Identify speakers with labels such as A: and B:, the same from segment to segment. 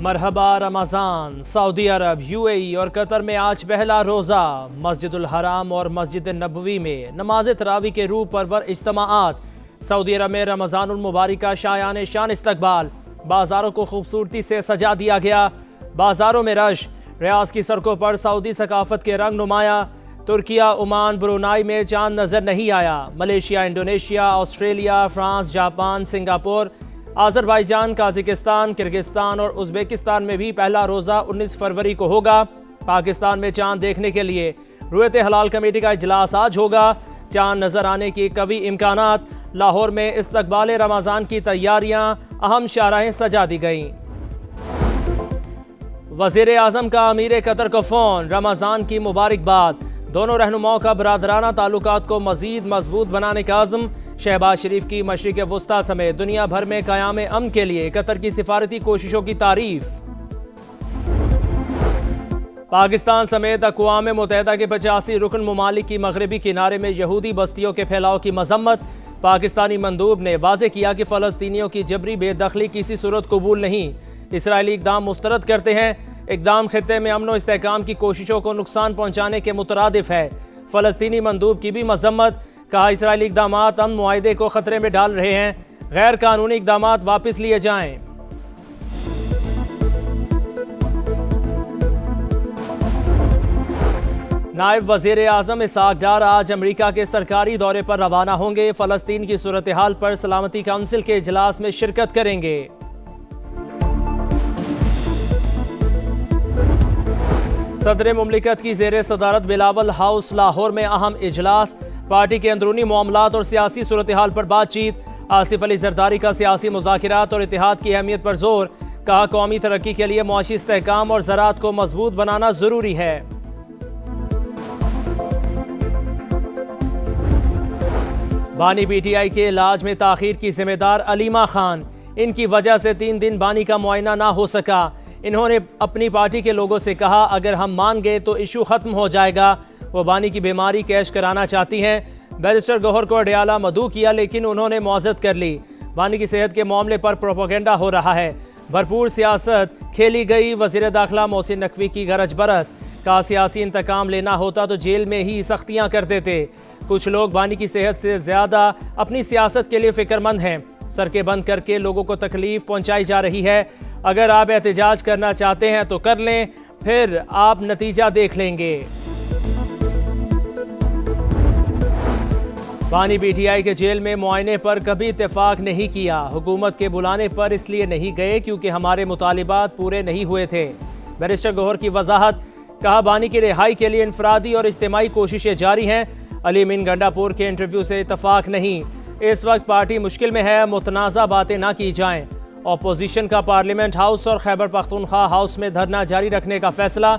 A: मरहबा Ramzan. Saudi अरब, UAE और Qatar में आज पहला रोज़ा। मस्जिदुल हराम और मस्जिद नबवी में नमाज तरावी के रूह परवर इज्तिमाआत। सऊदी अरब में रमज़ानुल मुबारक का शायान शान इस्तकबाल। बाज़ारों को खूबसूरती से सजा दिया गया। बाज़ारों में रश। रियाज की सड़कों पर सऊदी सकाफत के रंग नुमाया। तुर्किया, ओमान, ब्रुनाई में चांद नजर नहीं आया। Malaysia, Indonesia, Australia, France, Japan, Singapore, Azerbaijan, Kazakhstan, Kyrgyzstan और उज़्बेकिस्तान में भी पहला रोज़ा 19 फरवरी को होगा। पाकिस्तान में चांद देखने के लिए रुयत हलाल कमेटी का इजलास आज होगा। चांद नजर आने की कवी इम्कानात। लाहौर में इस्तकबाल रमज़ान की तैयारियां, अहम शाहराहें सजा दी गईं। वज़ीर आज़म का अमीर कतर को फ़ोन, रमज़ान की मुबारकबाद। दोनों रहनुमाओं का बरादराना ताल्लुकात को मज़ीद मजबूत बनाने का आज़म। शहबाज शरीफ की मशरिक़ वुस्ता समेत दुनिया भर में क़याम अमन के लिए कतर की सिफारती कोशिशों की तारीफ। पाकिस्तान समेत अक़वाम मुत्तहिदा के 85 रुकन ममालिक की मगरबी किनारे में यहूदी बस्तियों के फैलाव की मजम्मत। पाकिस्तानी मंदूब ने वाज़े किया कि फ़लस्तीनियों की जबरी बेदखली किसी सूरत कबूल नहीं। इसराइली इक़दाम मुस्तरद करते हैं। इक़दाम खित्ते में अमन व इस्तेहकाम की कोशिशों को नुकसान पहुँचाने के मुतरादिफ है। फ़लस्तीनी मंदूब की भी मजम्मत। कहा, इसराइली इक़दामात अमन मुआहिदे को ख़तरे में डाल रहे हैं। गैर कानूनी इक़दामात वापस लिए जाएं। नायब वज़ीर आज़म इसहाक़ डार आज अमरीका के सरकारी दौरे पर रवाना होंगे। फ़लस्तीन की सूरत हाल पर सलामती काउंसिल के इजलास में शिरकत करेंगे। सदर मुमलिकत की ज़ेर सदारत बिलावल हाउस लाहौर में अहम इजलास। पार्टी के अंदरूनी मामलात और सियासी सूरत हाल पर बातचीत। आसिफ अली जरदारी का सियासी मुज़ाकिरात और इत्तेहाद की अहमियत पर जोर। कहा, कौमी तरक्की के लिए मुआशी इस्तेहकाम और ज़राअत को मजबूत बनाना ज़रूरी है। बानी पीटीआई के इलाज में ताख़ीर की जिम्मेदार अलीमा खान। इनकी वजह से 3 दिन बानी का मुआयना ना हो सका। इन्होंने अपनी पार्टी के लोगों से कहा, अगर हम मान गए तो इशू ख़त्म हो जाएगा। वो बानी की बीमारी कैश कराना चाहती हैं। बैरिस्टर गौहर को अडयाला मदऊ किया, लेकिन उन्होंने मुआज़रत कर ली। बानी की सेहत के मामले पर प्रोपेगेंडा हो रहा है। भरपूर सियासत खेली गई। वज़ीर दाखिला मोहसिन नकवी की गरज बरस। का सियासी इंतकाम लेना होता तो जेल में ही सख्तियाँ कर देते। कुछ लोग बानी की सेहत से ज़्यादा अपनी सियासत के लिए फ़िक्रमंद हैं। सड़कें बंद करके लोगों को तकलीफ पहुँचाई जा रही है। अगर आप एहतजाज करना चाहते हैं तो कर लें, फिर आप नतीजा देख लेंगे। बानी पीटीआई के जेल में मुआयने पर कभी इत्तेफाक नहीं किया। हुकूमत के बुलाने पर इसलिए नहीं गए क्योंकि हमारे मुतालिबात पूरे नहीं हुए थे। बैरिस्टर गौहर की वजाहत। कहा, बानी की रिहाई के लिए इनफरादी और इज्तिमाई कोशिशें जारी हैं। अली मीन गंडापुर के इंटरव्यू से इत्तफाक नहीं। इस वक्त पार्टी मुश्किल में है, मुतनाज़ा बातें ना की जाएं। अपोजिशन का पार्लियामेंट हाउस और खैबर पख्तूनख्वा हाउस में धरना जारी रखने का फैसला।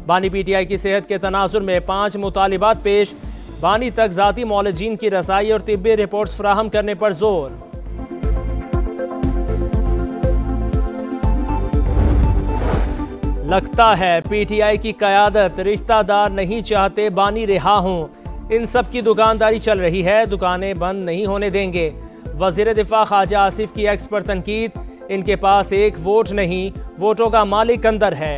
A: बानी पीटीआई की सेहत के तनाजुर में 5 मुतालिबात पेश। बानी तक ज़ाती मौलजीन की रसाई और तिब्बी रिपोर्ट्स फराहम करने पर जोर। लगता है पीटीआई की क़यादत रिश्तेदार नहीं चाहते बानी रिहा हों। इन सब की दुकानदारी चल रही है, दुकानें बंद नहीं होने देंगे। वज़ीर दिफा ख्वाजा आसिफ की एक्स पर तनकीद। इनके पास एक वोट नहीं, वोटों का मालिक अंदर है।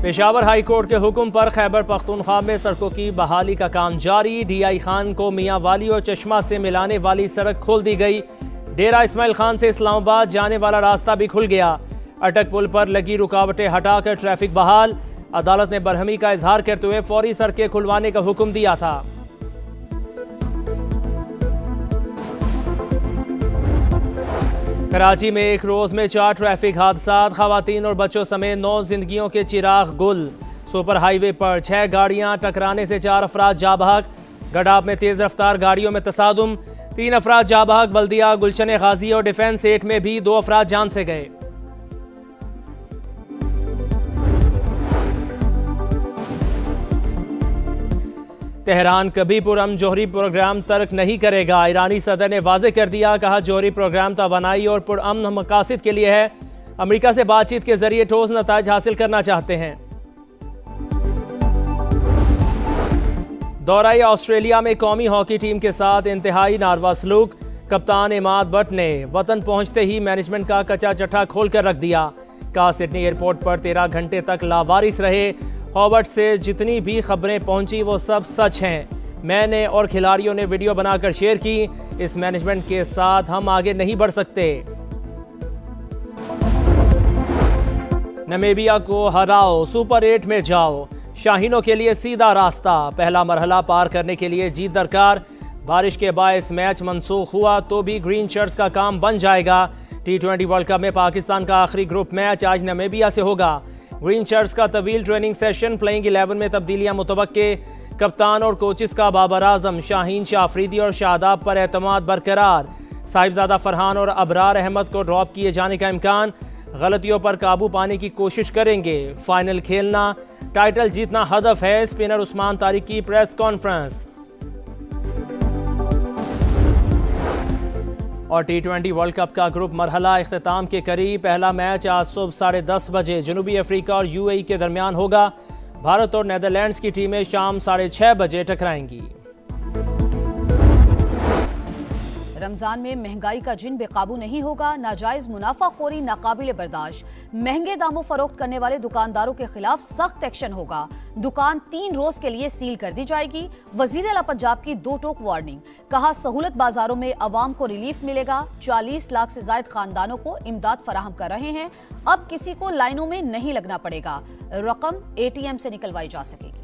A: पेशावर हाई कोर्ट के हुक्म पर खैबर पख्तूनख्वा में सड़कों की बहाली का काम जारी। डीआई खान को मियाँ वाली और चश्मा से मिलाने वाली सड़क खोल दी गई। डेरा इस्माइल खान से इस्लामाबाद जाने वाला रास्ता भी खुल गया। अटक पुल पर लगी रुकावटें हटाकर ट्रैफिक बहाल। अदालत ने बरहमी का इजहार करते हुए फौरी सड़कें खुलवाने का हुक्म दिया था। कराची में एक रोज में 4 ट्रैफिक हादसात। खवातीन और बच्चों समेत 9 जिंदगियों के चिराग गुल। सुपर हाईवे पर 6 गाड़ियां टकराने से 4 अफराद जाँ बहक। गडाब में तेज रफ्तार गाड़ियों में तसादुम, 3 अफराद जाँ बहक। बल्दिया, गुलशन गाजी और डिफेंस 8 में भी 2 अफराद जान से गए। तेहरान कभी पुरअमन जौहरी प्रोग्राम तर्क नहीं करेगा। ईरानी सदर ने वाज़ेह कर दिया। कहा, जौहरी प्रोग्राम तवानाई और पुरअमन मकासद के लिए है। अमेरिका से बातचीत के जरिए ठोस नताइज हासिल करना चाहते हैं। दौरा ऑस्ट्रेलिया में कौमी हॉकी टीम के साथ इंतहाई नारवा सलूक। कप्तान इमाद बट ने वतन पहुंचते ही मैनेजमेंट का कच्चा चट्टा खोलकर रख दिया। का सिडनी एयरपोर्ट पर 13 घंटे तक लावारिस रहे। हॉबर्ट से जितनी भी खबरें पहुंची वो सब सच हैं। मैंने और खिलाड़ियों ने वीडियो बनाकर शेयर की। इस मैनेजमेंट के साथ हम आगे नहीं बढ़ सकते। नमीबिया को हराओ, सुपर 8 में जाओ। शाहीनों के लिए सीधा रास्ता। पहला मरहला पार करने के लिए जीत दरकार। बारिश के बायस मैच मनसूख हुआ तो भी ग्रीन शर्ट्स का काम बन जाएगा। T20 वर्ल्ड कप में पाकिस्तान का आखिरी ग्रुप मैच आज नमीबिया से होगा। ग्रीन शर्ट्स का तवील ट्रेनिंग सेशन, प्लेइंग 11 में तब्दीलियां मुतवक्के। कप्तान और कोचेस का बाबर आजम, शाहीन, शाफरीदी और शादाब पर एतमाद बरकरार। साहिबजादा फरहान और अबरार अहमद को ड्रॉप किए जाने का इम्कान। गलतियों पर काबू पाने की कोशिश करेंगे। फाइनल खेलना, टाइटल जीतना हदफ है। स्पिनर उस्मान तारिक की प्रेस कॉन्फ्रेंस। और T20 वर्ल्ड कप का ग्रुप मरहला इख्तिताम के करीब। पहला मैच आज सुबह 10:30 बजे जनूबी अफ्रीका और UAE के दरमियान होगा। भारत और नेदरलैंड्स की टीमें शाम 6:30 बजे टकराएंगी।
B: रमजान में महंगाई का जिन बेकाबू नहीं होगा। नाजायज मुनाफाखोरी नाकाबिले बर्दाश्त। महंगे दामों फरोख्त करने वाले दुकानदारों के खिलाफ सख्त एक्शन होगा। दुकान 3 रोज के लिए सील कर दी जाएगी। वजीर आला पंजाब की 2 टोक वार्निंग। कहा, सहूलत बाजारों में अवाम को रिलीफ मिलेगा। 40 लाख से ज्यादा खानदानों को इमदाद फराहम कर रहे हैं। अब किसी को लाइनों में नहीं लगना पड़ेगा। रकम ATM से निकलवाई जा सकेगी।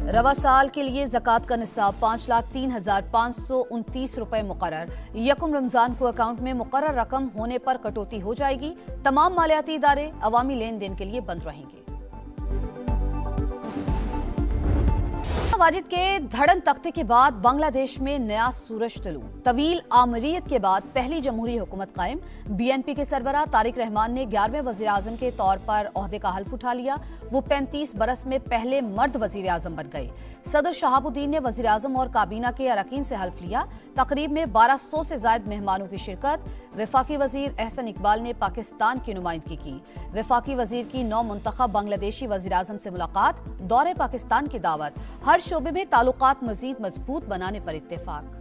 B: रवा साल के लिए ज़कात का निसाब 5,03,529 रुपए मुकर्रर। यकम रमजान को अकाउंट में मुकर्रर रकम होने पर कटौती हो जाएगी। तमाम मालियाती इदारे अवामी लेन देन के लिए बंद रहेंगे। वाजिद के धड़न तख्ते के बाद बांग्लादेश में नया सूरज तुलू। तवील आमरीत के बाद पहली जमहूरी हुकूमत कायम। BNP के सरबराह तारिक रहमान ने 11वें वजीर आजम के तौर पर ओहदे का हल्फ उठा लिया। वो 35 बरस में पहले मर्द वजीर आजम बन गए। सदर शहाबुद्दीन ने वजीर आजम और काबीना के अरकान से हल्फ लिया। तकरीब में 1200 से ज्यादा मेहमानों की शिरकत। वफाकी वजीर एहसन इकबाल ने पाकिस्तान की नुमाइंदगी की। वफाकी वजीर की 9 मुंतखब बांग्लादेशी वजीर आजम से मुलाकात। दौरे पाकिस्तान की दावत। हर शोबे में ताल्लुकात मजीद मजबूत बनाने पर इत्तेफाक।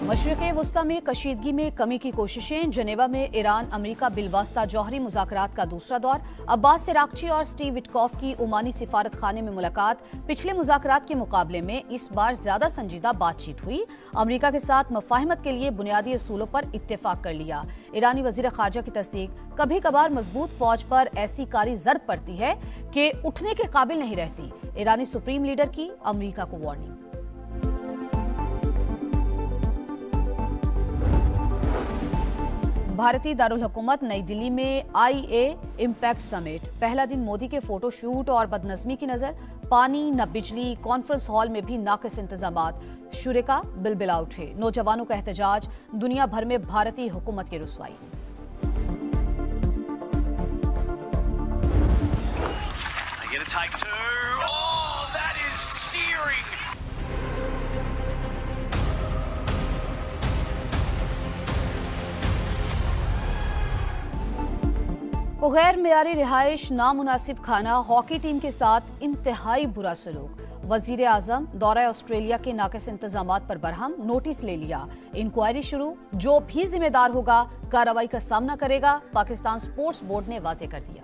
B: मशरिक़ वस्ता में कशीदगी में कमी की कोशिशें। जनेवा में ईरान अमेरिका बिलवास्ता जौहरी मुज़ाकरात का दूसरा दौर। अब्बास सिरागची और स्टीव विटकॉफ की ओमानी सिफारत खाने में मुलाकात। पिछले मुज़ाकरात के मुकाबले में इस बार ज्यादा संजीदा बातचीत हुई। अमेरिका के साथ मफाहिमत के लिए बुनियादी असूलों पर इत्तेफाक कर लिया। ईरानी वज़ीर ख़ारजा की तस्दीक। कभी कभार मजबूत फौज पर ऐसी कारी ज़रब पड़ती है कि उठने के काबिल नहीं रहती। ईरानी सुप्रीम लीडर की अमेरिका को वार्निंग। भारतीय दारुल हुकूमत नई दिल्ली में IA इम्पैक्ट समिट। पहला दिन मोदी के फोटो शूट और बदनज़मी की नजर। पानी न बिजली, कॉन्फ्रेंस हॉल में भी नाक़िस इंतजामात। शुरेका बिलबिला उठे। नौजवानों का एहतजाज। दुनिया भर में भारतीय हुकूमत की रुसवाई। गैर मियारी रिहाइश, नामुनासिब खाना, हॉकी टीम के साथ इंतहाई बुरा सलूक। वजीर आजम दौरा ऑस्ट्रेलिया के नाक़िस इंतजामात पर बरहम। नोटिस ले लिया। इंक्वायरी शुरू। जो भी जिम्मेदार होगा कार्रवाई का सामना करेगा। पाकिस्तान स्पोर्ट्स बोर्ड ने वाजे कर दिया।